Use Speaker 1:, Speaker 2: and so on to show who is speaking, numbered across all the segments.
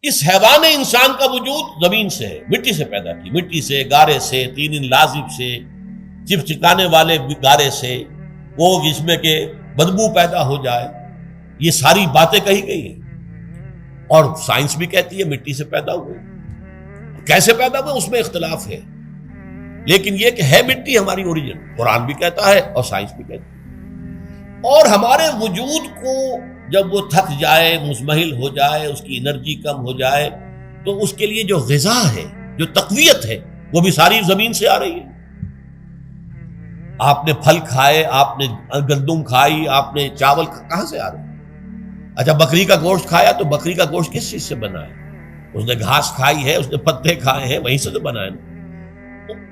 Speaker 1: اس حیوان انسان کا وجود زمین سے ہے، مٹی سے پیدا کی، مٹی سے، گارے سے، تین لازب سے، چپچکانے والے گارے سے، وہ جس میں کہ بدبو پیدا ہو جائے، یہ ساری باتیں کہی گئی ہیں۔ اور سائنس بھی کہتی ہے مٹی سے پیدا ہوئے، کیسے پیدا ہوئے اس میں اختلاف ہے، لیکن یہ کہ ہے مٹی ہماری اوریجن، قرآن بھی کہتا ہے اور سائنس بھی کہتی ہے۔ اور ہمارے وجود کو جب وہ تھک جائے، مزمحل ہو جائے، اس کی انرجی کم ہو جائے، تو اس کے لیے جو غذا ہے، جو تقویت ہے، وہ بھی ساری زمین سے آ رہی ہے۔ آپ نے پھل کھائے، آپ نے گندم کھائی، آپ نے چاول کہاں سے آ رہے؟ اچھا بکری کا گوشت کھایا تو بکری کا گوشت کس چیز سے بنا ہے؟ اس نے گھاس کھائی ہے، اس نے پتے کھائے ہیں، وہیں سے تو بنا ہے۔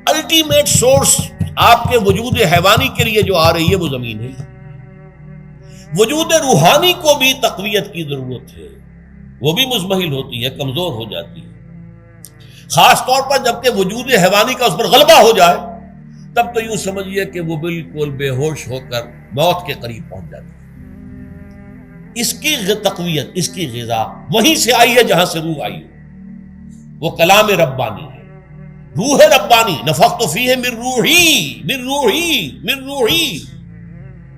Speaker 1: الٹیمیٹ سورس آپ کے وجود حیوانی کے لیے جو آ رہی ہے وہ زمین ہے۔ وجود روحانی کو بھی تقویت کی ضرورت ہے، وہ بھی مزمحل ہوتی ہے، کمزور ہو جاتی ہے، خاص طور پر جبکہ وجود حیوانی کا اس پر غلبہ ہو جائے، تب تو یوں سمجھیے کہ وہ بالکل بے ہوش ہو کر موت کے قریب پہنچ جاتی ہے۔ اس کی تقویت، اس کی غذا وہیں سے آئی ہے جہاں سے روح آئی ہے، وہ کلام ربانی ہے، روح ربانی، نفخت فیہ من روحی من روحی من روحی،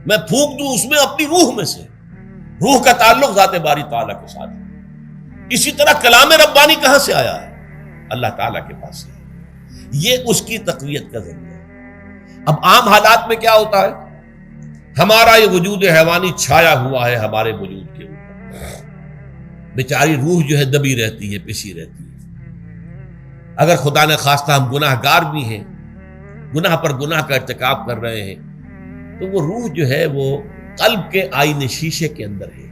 Speaker 1: میں پھونک دوں اس میں اپنی روح میں سے۔ روح کا تعلق ذات باری تعالیٰ کے ساتھ ہے۔ اسی طرح کلام ربانی کہاں سے آیا ہے؟ اللہ تعالیٰ کے پاس سے، یہ اس کی تقویت کا ذریعہ ہے۔ اب عام حالات میں کیا ہوتا ہے؟ ہمارا یہ وجود حیوانی چھایا ہوا ہے ہمارے وجود کے اوپر، بیچاری روح جو ہے دبی رہتی ہے، پسی رہتی ہے۔ اگر خدا نے خواستہ ہم گناہ گار بھی ہیں، گناہ پر گناہ کا ارتکاب کر رہے ہیں، تو وہ روح جو ہے وہ قلب کے آئینے شیشے کے اندر ہے۔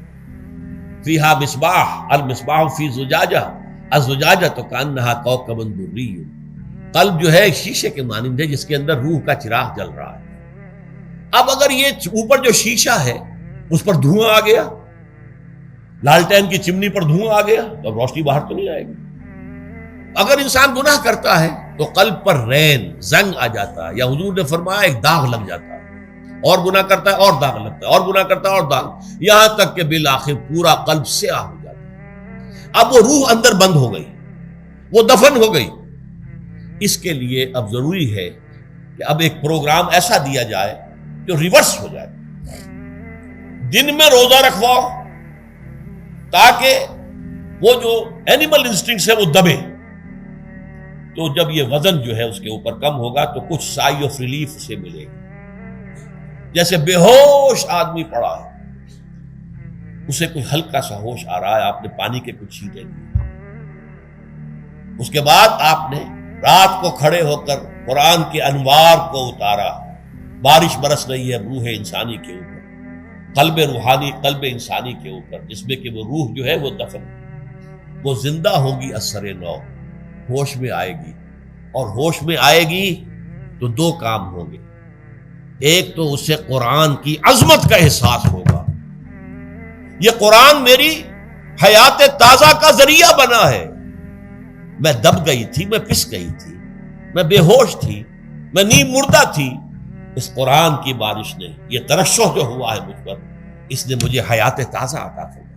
Speaker 1: فیہا مصباح، المصباح فی زجاجہ، الزجاجہ کانہا کوکب دری، قلب جو ہے شیشے کے مانند ہے جس کے اندر روح کا چراغ جل رہا ہے۔ اب اگر یہ اوپر جو شیشہ ہے اس پر دھواں آ گیا، لالٹین کی چمنی پر دھواں آ گیا، تو اب روشنی باہر تو نہیں آئے گی۔ اگر انسان گناہ کرتا ہے تو قلب پر رین، زنگ آ جاتا ہے، یا حضور نے فرمایا ایک داغ لگ جاتا ہے، اور گناہ کرتا ہے اور داغ لگتا ہے، اور گناہ کرتا ہے اور داغ، یہاں تک کہ بالآخر پورا قلب سیاہ ہو جاتا ہے۔ اب وہ روح اندر بند ہو گئی، وہ دفن ہو گئی۔ اس کے لیے اب ضروری ہے کہ اب ایک پروگرام ایسا دیا جائے جو ریورس ہو جائے۔ دن میں روزہ رکھواؤ تاکہ وہ جو اینیمل انسٹنکٹس ہے وہ دبے، تو جب یہ وزن جو ہے اس کے اوپر کم ہوگا تو کچھ سائی آف ریلیف سے ملے گا۔ جیسے بے ہوش آدمی پڑا ہے، اسے کوئی ہلکا سا ہوش آ رہا ہے، آپ نے پانی کے کچھ چھینٹے لیے، اس کے بعد آپ نے رات کو کھڑے ہو کر قرآن کے انوار کو اتارا، بارش برس رہی ہے روح انسانی کے اوپر، قلب روحانی، قلب انسانی کے اوپر، جس میں کہ وہ روح جو ہے وہ دفن، وہ زندہ ہوگی اثر نو، ہوش میں آئے گی۔ اور ہوش میں آئے گی تو دو کام ہوں گے، ایک تو اسے قرآن کی عظمت کا احساس ہوگا، یہ قرآن میری حیات تازہ کا ذریعہ بنا ہے، میں دب گئی تھی، میں پس گئی تھی، میں بے ہوش تھی، میں نیم مردہ تھی، اس قرآن کی بارش نے، یہ ترشح جو ہوا ہے مجھ پر، اس نے مجھے حیات تازہ عطا فرمائی۔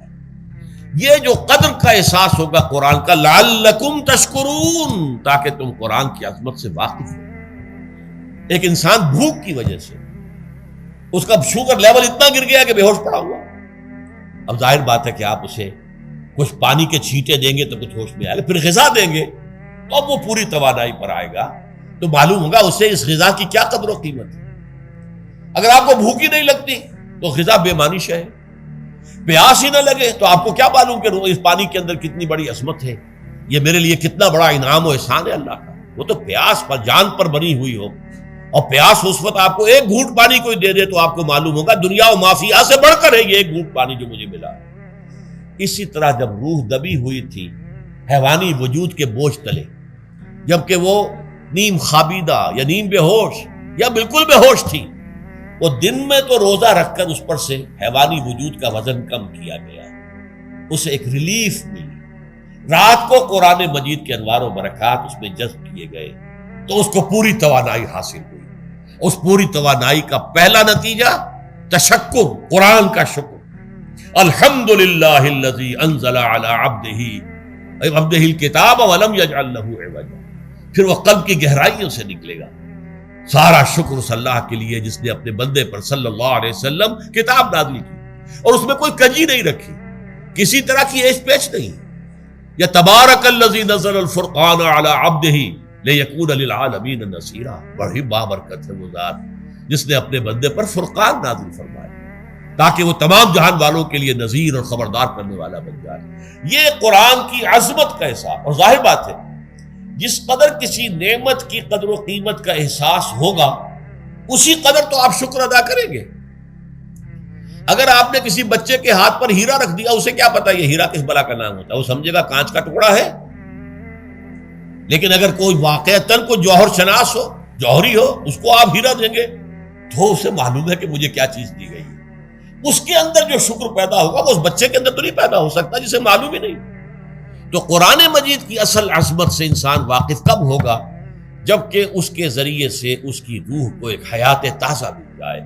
Speaker 1: یہ جو قدر کا احساس ہوگا قرآن کا، لعلکم تشکرون، تاکہ تم قرآن کی عظمت سے واقف ہو۔ ایک انسان بھوک کی وجہ سے اس کا شوگر لیول اتنا گر گیا کہ بے ہوش پڑا ہوا، اب ظاہر بات ہے کہ آپ اسے کچھ پانی کے چھینٹے دیں گے تو کچھ ہوش میں آئے گا، پھر غذا دیں گے تو اب وہ پوری توانائی پر آئے گا، تو معلوم ہوگا اسے اس غذا کی کیا قدر و قیمت ہے۔ اگر آپ کو بھوک ہی نہیں لگتی تو غذا بے معنی شے ہے، پیاس ہی نہ لگے تو آپ کو کیا معلوم کہ اس پانی کے اندر کتنی بڑی عظمت ہے، یہ میرے لیے کتنا بڑا انعام و احسان ہے اللہ کا۔ وہ تو پیاس پر، جان پر بنی ہوئی ہو، اور پیاس اس وقت آپ کو ایک گھونٹ پانی کوئی دے دے تو آپ کو معلوم ہوگا دنیا و مافیہ سے بڑھ کر ہے یہ ایک گھونٹ پانی جو مجھے ملا۔ اسی طرح جب روح دبی ہوئی تھی حیوانی وجود کے بوجھ تلے، جبکہ وہ نیم خوابیدہ یا نیم بے ہوش یا بالکل بے ہوش تھی، وہ دن میں تو روزہ رکھ کر اس پر سے حیوانی وجود کا وزن کم کیا گیا، اسے ایک ریلیف ملی۔ رات کو قرآن مجید کے انوار و برکات اس میں جذب کیے گئے تو اس کو پوری توانائی حاصل ہوئی۔ اس پوری توانائی کا پہلا نتیجہ تشکر، قرآن کا شکر، الحمدللہ الذی انزل علی عبدہ عبدہ الکتاب ولم یجعل لہ عوجا، پھر وہ قلب کی گہرائیوں سے نکلے گا۔ سارا شکر اس اللہ کے لیے جس نے اپنے بندے پر صلی اللہ علیہ وسلم کتاب نازل کی اور اس میں کوئی کجی نہیں رکھی، کسی طرح کی ایش پیچ نہیں۔ یا تبارک الذی نزل الفرقان علی عبدہ لیکون للعالمین نذیرا، بڑی بابرکت ہے وہ ذات جس نے اپنے بندے پر فرقان نازل فرمایا تاکہ وہ تمام جہان والوں کے لیے نذیر اور خبردار کرنے والا بن جائے۔ یہ قرآن کی عظمت کا احساس، اور ظاہر بات ہے جس قدر کسی نعمت کی قدر و قیمت کا احساس ہوگا اسی قدر تو آپ شکر ادا کریں گے۔ اگر آپ نے کسی بچے کے ہاتھ پر ہیرا رکھ دیا، اسے کیا پتا یہ ہیرا کس بلا کا نام ہوتا ہے، وہ سمجھے گا کانچ کا ٹکڑا ہے۔ لیکن اگر کوئی واقعتاً کوئی جوہر شناس ہو، جوہری ہو، اس کو آپ ہیرا دیں گے تو اسے معلوم ہے کہ مجھے کیا چیز دی گئی ہے۔ اس کے اندر جو شکر پیدا ہوگا وہ اس بچے کے اندر تو نہیں پیدا ہو سکتا جسے معلوم ہی نہیں۔ تو قرآن مجید کی اصل عظمت سے انسان واقف کب ہوگا؟ جبکہ اس کے ذریعے سے اس کی روح کو ایک حیات تازہ مل جائے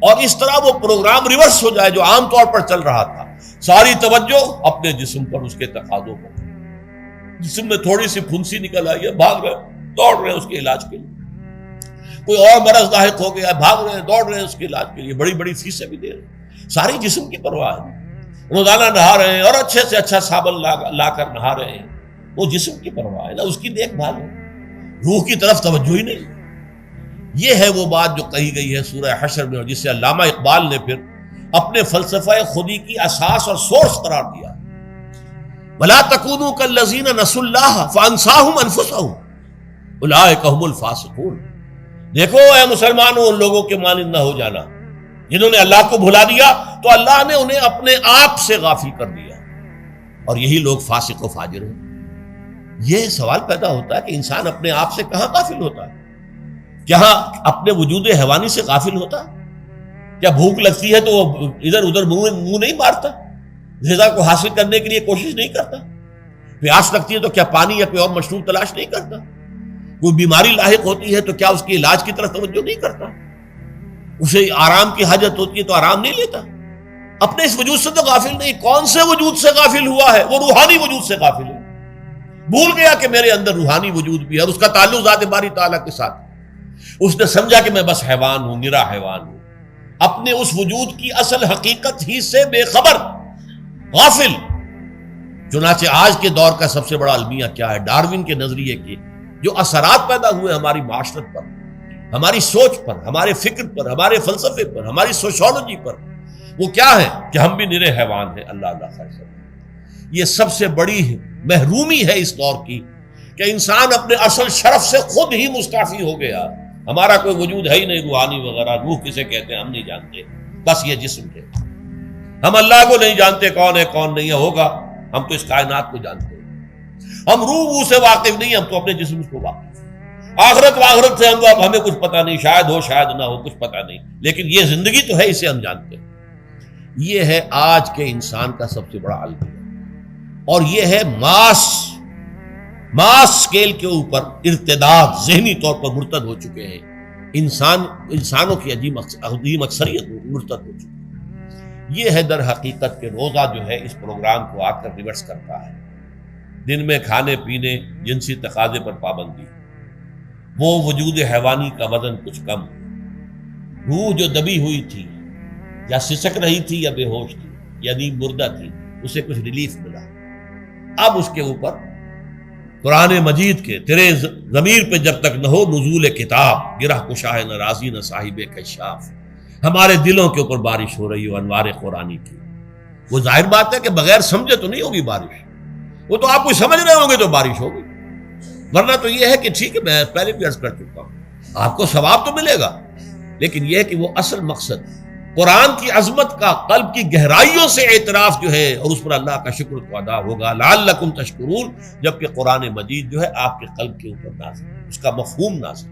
Speaker 1: اور اس طرح وہ پروگرام ریورس ہو جائے جو عام طور پر چل رہا تھا، ساری توجہ اپنے جسم پر، اس کے تقاضوں پر۔ جسم میں تھوڑی سی پھنسی نکل آئی ہے، بھاگ رہے، دوڑ رہے اس کے علاج کے لیے۔ کوئی اور مرض لاحق ہو گیا، بھاگ رہے، دوڑ رہے اس کے علاج کے لیے، بڑی بڑی فیسیں بھی دے رہے، ساری جسم کی پرواہ ہے۔ روزانہ نہا رہے ہیں اور اچھے سے اچھا صابن لا کر نہا رہے ہیں، وہ جسم کی پرواہ ہے نا، اس کی دیکھ بھال ہے، روح کی طرف توجہ ہی نہیں۔ یہ ہے وہ بات جو کہی گئی ہے سورہ حشر میں، اور جس سے علامہ اقبال نے پھر اپنے فلسفہ خودی کی اساس اور سورس قرار دیا۔ وَلَا تَكُونُوا كَالَّذِينَ نَسُوا اللَّهَ فَأَنسَاهُمْ أَنفُسَهُمْ أُولَٰئِكَ هُمُ الْفَاسِقُونَ۔ دیکھو اے مسلمانوں، ان لوگوں کے مانند نہ ہو جانا جنہوں نے اللہ کو بھلا دیا تو اللہ نے انہیں اپنے آپ سے غافل کر دیا، اور یہی لوگ فاسق و فاجر ہیں۔ یہ سوال پیدا ہوتا ہے کہ انسان اپنے آپ سے کہاں غافل ہوتا ہے؟ کیا اپنے وجود حیوانی سے غافل ہوتا ہے؟ کیا بھوک لگتی ہے تو وہ ادھر ادھر منہ نہیں مارتا، غذا کو حاصل کرنے کے لیے کوشش نہیں کرتا؟ پیاس لگتی ہے تو کیا پانی یا کوئی اور مشروب تلاش نہیں کرتا؟ کوئی بیماری لاحق ہوتی ہے تو کیا اس کے علاج کی طرف توجہ نہیں کرتا؟ اسے آرام کی حاجت ہوتی ہے تو آرام نہیں لیتا؟ اپنے اس وجود سے تو غافل نہیں۔ کون سے وجود سے غافل ہوا ہے؟ وہ روحانی وجود سے غافل ہے۔ بھول گیا کہ میرے اندر روحانی وجود بھی ہے اور اس کا تعلق ذات باری تعالیٰ کے ساتھ۔ اس نے سمجھا کہ میں بس حیوان ہوں، نرا حیوان ہوں، اپنے اس وجود کی اصل حقیقت ہی سے بے خبر، غافل۔ چنانچہ آج کے دور کا سب سے بڑا المیہ کیا ہے؟ ڈاروین کے نظریے کے جو اثرات پیدا ہوئے ہماری معاشرت پر، ہماری سوچ پر، ہمارے فکر پر، ہمارے فلسفے پر، ہماری سوشولوجی پر، وہ کیا ہے کہ ہم بھی نرے حیوان ہیں۔ اللہ اللہ خیر کرے۔ یہ سب سے بڑی محرومی ہے اس دور کی کہ انسان اپنے اصل شرف سے خود ہی مستعفی ہو گیا۔ ہمارا کوئی وجود ہے ہی نہیں روحانی وغیرہ، روح کسے کہتے ہیں ہم نہیں جانتے، بس یہ جسم ہے۔ ہم اللہ کو نہیں جانتے کون ہے کون نہیں ہے، ہوگا ہم تو اس کائنات کو جانتے ہیں۔ ہم روح سے واقف نہیں، ہم تو اپنے جسم کو واقف۔ آخرت سے ہمیں کچھ پتہ نہیں، شاید ہو شاید نہ ہو، کچھ پتہ نہیں، لیکن یہ زندگی تو ہے، اسے ہم جانتے ہیں۔ یہ ہے آج کے انسان کا سب سے بڑا المیہ، اور یہ ہے ماس سکیل کے اوپر ارتداد، ذہنی طور پر مرتد ہو چکے ہیں انسانوں کی عظیم اکثریت مرتد ہو چکی ہے۔ یہ ہے در حقیقت کہ روزہ جو ہے اس پروگرام کو آ کر ریورس کرتا ہے۔ دن میں کھانے پینے، جنسی تقاضے پر پابندی، وہ وجود حیوانی کا وزن کچھ کم، روح جو دبی ہوئی تھی یا سسک رہی تھی یا بے ہوش تھی یا نیند مردہ تھی، اسے کچھ ریلیف ملا۔ اب اس کے اوپر قرآن مجید کے تیرے ضمیر پہ جب تک نہ ہو نزول کتاب، گرہ کشاہ نہ رازی نہ صاحب کشاف، ہمارے دلوں کے اوپر بارش ہو رہی ہو انوار قرآنی کی۔ وہ ظاہر بات ہے کہ بغیر سمجھے تو نہیں ہوگی بارش، وہ تو آپ کوئی سمجھ رہے ہوں گے تو بارش ہوگی، ورنہ تو یہ ہے کہ ٹھیک ہے میں پہلے بھی عرض کر چکا ہوں، آپ کو ثواب تو ملے گا، لیکن یہ ہے کہ وہ اصل مقصد قرآن کی عظمت کا قلب کی گہرائیوں سے اعتراف جو ہے اور اس پر اللہ کا شکر تو ادا ہوگا، لعلکم تشکرون، جبکہ قرآن مجید جو ہے آپ کے قلب کے اوپر نازل، اس کا مفہوم نازل۔